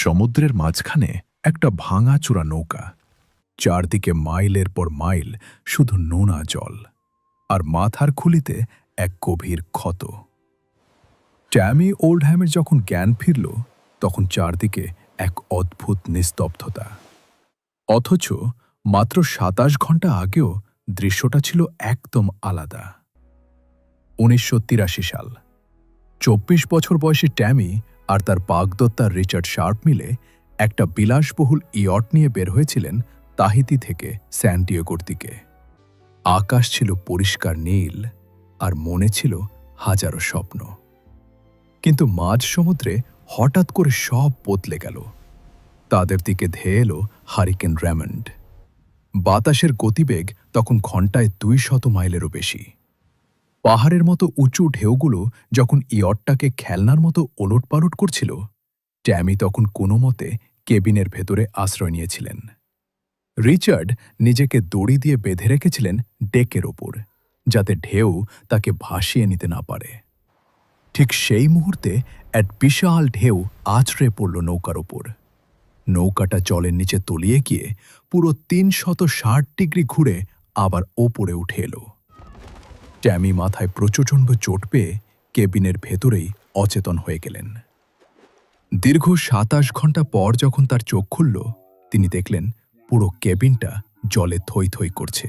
সমুদ্রের মাঝখানে একটা ভাঙাচোরা নৌকা, চারদিকে মাইলের পর মাইল শুধু নোনা জল, আর মাথার খুলিতে এক গভীর ক্ষত। ট্যামি ওল্ডহ্যামের যখন জ্ঞান ফিরল, তখন চারদিকে এক অদ্ভুত নিস্তব্ধতা। অথচ মাত্র ২৭ ঘন্টা আগেও দৃশ্যটা ছিল একদম আলাদা। ১৯৮৩ সাল। ২৪ বছর বয়সী ট্যামি আর তার পাগদত্তা রিচার্ড শার্প মিলে একটা বিলাসবহুল ইয়ট নিয়ে বের হয়েছিলেন তাহিতি থেকে স্যান ডিয়েগোর দিকে। আকাশ ছিল পরিষ্কার নীল, আর মনে ছিল হাজারো স্বপ্ন। কিন্তু মাঝ সমুদ্রে হঠাৎ করে সব বদলে গেল। তাদের দিকে ধেয়ে এলো হারিকেন রেমন্ড। বাতাসের গতিবেগ তখন ঘণ্টায় ২০০ মাইলেরও বেশি। পাহাড়ের মতো উঁচু ঢেউগুলো যখন ইয়টটাকে খেলনার মতো ওলটপালট করছিল, ট্যামি তখন কোনো মতে কেবিনের ভেতরে আশ্রয় নিয়েছিলেন। রিচার্ড নিজেকে দড়ি দিয়ে বেঁধে রেখেছিলেন ডেকের ওপর, যাতে ঢেউ তাকে ভাসিয়ে নিতে না পারে। ঠিক সেই মুহূর্তে এক বিশাল ঢেউ আছড়ে পড়ল নৌকার ওপর। নৌকাটা জলের নিচে তলিয়ে গিয়ে পুরো ৩৬০ ডিগ্রি ঘুরে আবার ওপরে উঠে এলো। ট্যামি মাথায় প্রচণ্ড চোট পেয়ে কেবিনের ভেতরেই অচেতন হয়ে গেলেন। দীর্ঘ ২৭ ঘন্টা পর যখন তার চোখ খুলল, তিনি দেখলেন পুরো কেবিনটা জলে থই থই করছে।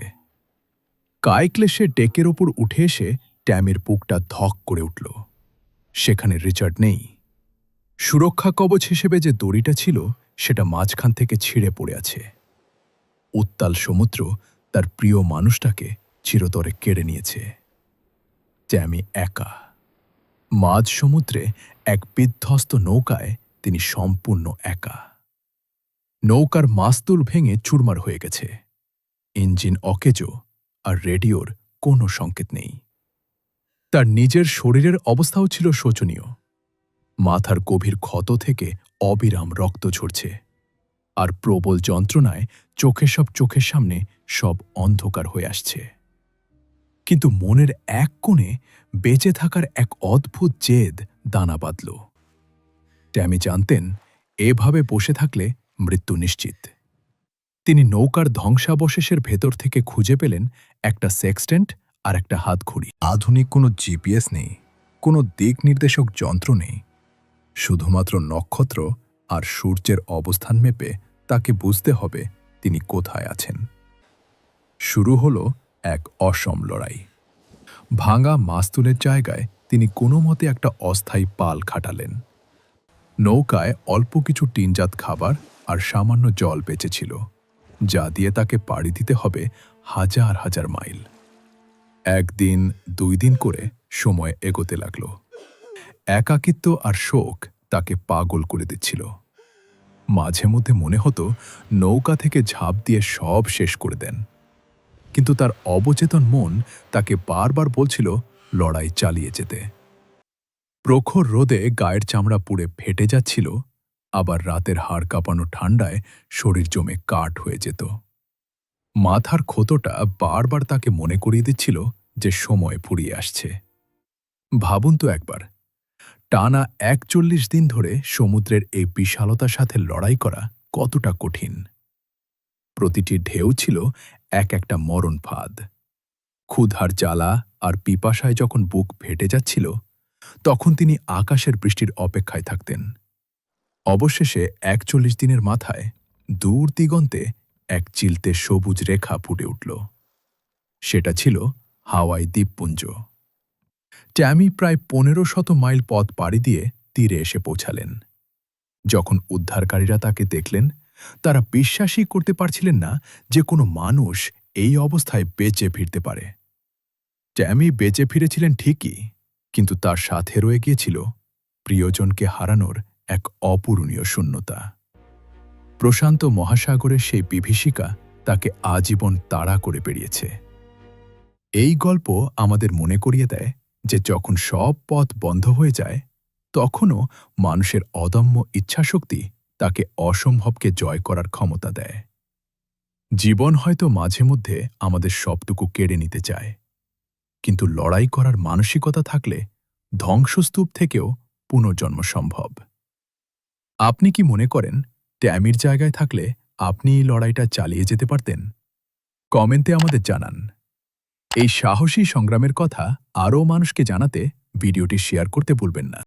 কায়ক্লেশে ডেকের ওপর উঠে এসে ট্যামির বুকটা ধক করে উঠল। সেখানে রিচার্ড নেই। সুরক্ষা কবচ হিসেবে যে দড়িটা ছিল, সেটা মাঝখান থেকে ছিঁড়ে পড়ে আছে। উত্তাল সমুদ্র তার প্রিয় মানুষটাকে চিরতরে কেড়ে নিয়েছে। ট্যামি একা। মাঝ সমুদ্রে এক বিধ্বস্ত নৌকায় তিনি সম্পূর্ণ একা। নৌকার মাস্তুল ভেঙে চুরমার হয়ে গেছে। ইঞ্জিন অকেজো, আর রেডিওর কোনো সংকেত নেই। তার নিজের শরীরের অবস্থাও ছিল শোচনীয়। মাথার গভীর ক্ষত থেকে অবিরাম রক্ত ঝরছে, আর প্রবল যন্ত্রণায় চোখের সামনে সব অন্ধকার হয়ে আসছে। কিন্তু মনের এক কোণে বেঁচে থাকার এক অদ্ভুত জেদ দানা বাঁধল। ট্যামি জানতেন, এভাবে বসে থাকলে মৃত্যু নিশ্চিত। তিনি নৌকার ধ্বংসাবশেষের ভেতর থেকে খুঁজে পেলেন একটা সেক্সটেন্ট আর একটা হাতঘড়ি। আধুনিক কোনো জিপিএস নেই, কোনো দিক নির্দেশক যন্ত্র নেই। শুধুমাত্র নক্ষত্র আর সূর্যের অবস্থান মেপে তাকে বুঝতে হবে তিনি কোথায় আছেন। শুরু হলো এক অসম লড়াই। ভাঙা মাস্তুলের জায়গায় তিনি কোনো মতে একটা অস্থায়ী পাল খাটালেন। নৌকায় অল্প কিছু টিনজাত খাবার আর সামান্য জল বেঁচেছিল, যা দিয়ে তাকে পাড়ি দিতে হবে হাজার হাজার মাইল। একদিন, ২ দিন করে সময় এগোতে লাগল। একাকিত্ব আর শোক তাকে পাগল করে দিচ্ছিল। মাঝে মধ্যে মনে হতো নৌকা থেকে ঝাঁপ দিয়ে সব শেষ করে দেন, কিন্তু তার অবচেতন মন তাকে বারবার বলছিল লড়াই চালিয়ে যেতে। প্রখর রোদে গায়ের চামড়া পুড়ে ফেটে যাচ্ছিল, আবার রাতের হাড় কাঁপানো ঠান্ডায় শরীর জমে কাঠ হয়ে যেত। মাথার ক্ষতটা বারবার তাকে মনে করিয়ে দিচ্ছিল যে সময় ফুরিয়ে আসছে। ভাবুন তো একবার, টানা ৪১ দিন ধরে সমুদ্রের এই বিশালতার সাথে লড়াই করা কতটা কঠিন। প্রতিটি ঢেউ ছিল এক একটা মরণ ফাঁদ। ক্ষুধার জ্বালা আর পিপাসায় যখন বুক ফেটে যাচ্ছিল, তখন তিনি আকাশের বৃষ্টির অপেক্ষায় থাকতেন। অবশেষে ৪১ দিনের মাথায় দূর দিগন্তে এক চিলতে সবুজ রেখা ফুটে উঠল। সেটা ছিল হাওয়াই দ্বীপপুঞ্জ। ট্যামি প্রায় ১৫০০ মাইল পথ পাড়ি দিয়ে তীরে এসে পৌঁছালেন। যখন উদ্ধারকারীরা তাকে দেখলেন, তারা বিশ্বাসই করতে পারছিলেন না যে কোনো মানুষ এই অবস্থায় বেঁচে ফিরতে পারে। ট্যামি বেঁচে ফিরেছিলেন ঠিকই, কিন্তু তার সাথে রয়ে গিয়েছিল প্রিয়জনকে হারানোর এক অপূরণীয় শূন্যতা। প্রশান্ত মহাসাগরের সেই বিভীষিকা তাকে আজীবন তাড়া করে বেরিয়েছে। এই গল্প আমাদের মনে করিয়ে দেয় যে যখন সব পথ বন্ধ হয়ে যায়, তখনও মানুষের অদম্য ইচ্ছাশক্তি তাকে অসম্ভবকে জয় করার ক্ষমতা দেয়। জীবন হয়তো মাঝে মধ্যে আমাদের সবটুকু কেড়ে নিতে চায়, কিন্তু লড়াই করার মানসিকতা থাকলে ধ্বংসস্তূপ থেকেও পুনর্জন্ম সম্ভব। আপনি কি মনে করেন ট্যামির জায়গায় থাকলে আপনি এই লড়াইটা চালিয়ে যেতে পারতেন? কমেন্টে আমাদের জানান। এই সাহসী সংগ্রামের কথা আরও মানুষকে জানাতে ভিডিওটি শেয়ার করতে ভুলবেন না।